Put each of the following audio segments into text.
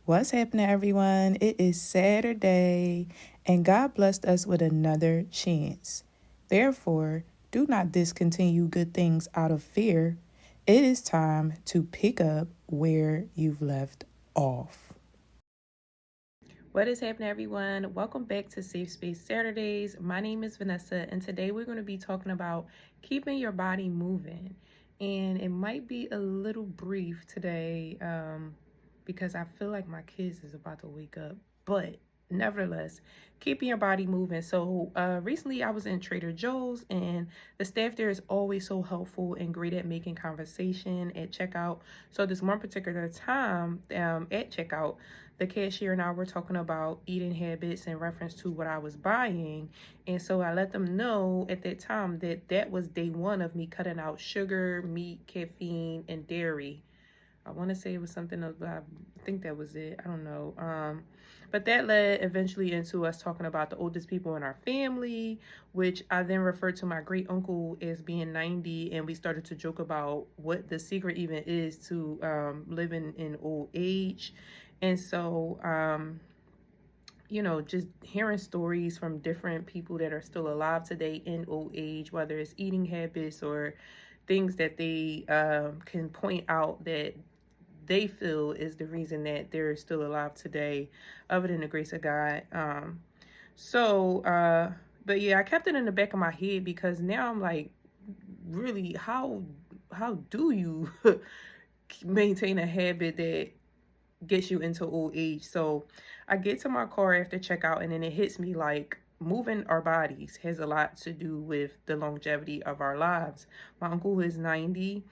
What's happening, everyone? It is Saturday, and God blessed us with another chance. Therefore, do not discontinue good things out of fear. It is time to pick up where you've left off. What is happening, everyone? Welcome back to Safe Space Saturdays. My name is Vanessa, and today we're going to be talking about keeping your body moving. And it might be a little brief today because I feel like my kids is about to wake up, but nevertheless, keeping your body moving. So recently I was in Trader Joe's, and the staff there is always so helpful and great at making conversation at checkout. So this one particular time at checkout, the cashier and I were talking about eating habits in reference to what I was buying. And so I let them know at that time that that was day one of me cutting out sugar, meat, caffeine, and dairy. I want to say it was something else, but I think that was it. I don't know. But that led eventually into us talking about the oldest people in our family, which I then referred to my great uncle as being 90. And we started to joke about what the secret even is to living in old age. And so, just hearing stories from different people that are still alive today in old age, whether it's eating habits or things that they can point out that they feel is the reason that they're still alive today, other than the grace of God. But yeah, I kept it in the back of my head because now I'm like, really, how do you maintain a habit that gets you into old age? So I get to my car after checkout, and then it hits me like moving our bodies has a lot to do with the longevity of our lives. My uncle is 90.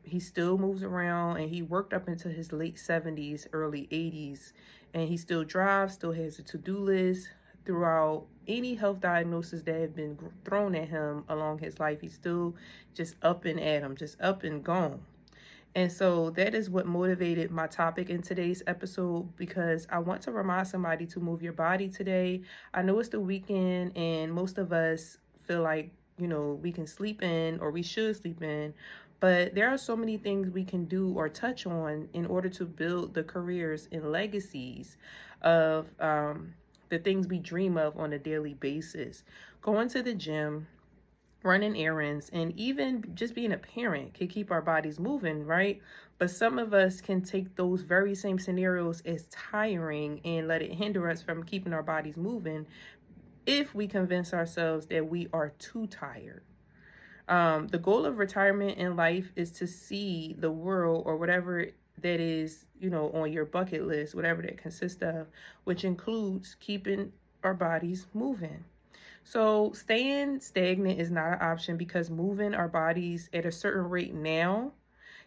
He still moves around, and he worked up into his late 70s, early 80s, and he still drives, still has a to-do list. Throughout any health diagnosis that have been thrown at him along his life, he's still just up and at him, just up and gone. And so that is what motivated my topic in today's episode, because I want to remind somebody to move your body today. I know it's the weekend and most of us feel like, we can sleep in, or we should sleep in, but there are so many things we can do or touch on in order to build the careers and legacies of the things we dream of on a daily basis. Going to the gym, running errands, and even just being a parent can keep our bodies moving, right? But some of us can take those very same scenarios as tiring and let it hinder us from keeping our bodies moving if we convince ourselves that we are too tired. The goal of retirement in life is to see the world, or whatever that is, on your bucket list, whatever that consists of, which includes keeping our bodies moving. So staying stagnant is not an option, because moving our bodies at a certain rate now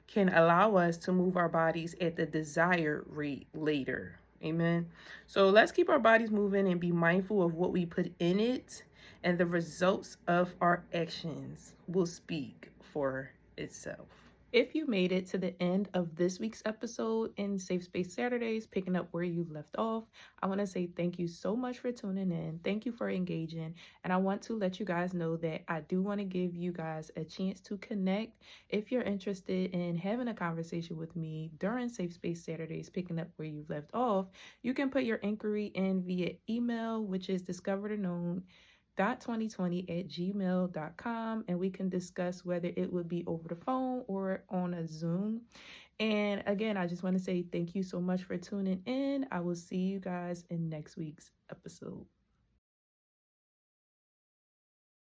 can allow us to move our bodies at the desired rate later. Amen. So let's keep our bodies moving and be mindful of what we put in it, and the results of our actions will speak for itself. If you made it to the end of this week's episode in Safe Space Saturdays, picking up where you left off, I want to say thank you so much for tuning in. Thank you for engaging. And I want to let you guys know that I do want to give you guys a chance to connect. If you're interested in having a conversation with me during Safe Space Saturdays, picking up where you've left off, you can put your inquiry in via email, which is discoveredorknown 2020@gmail.com, and we can discuss whether it would be over the phone or on a Zoom. And again, I just want to say thank you so much for tuning in. I will see you guys in next week's episode.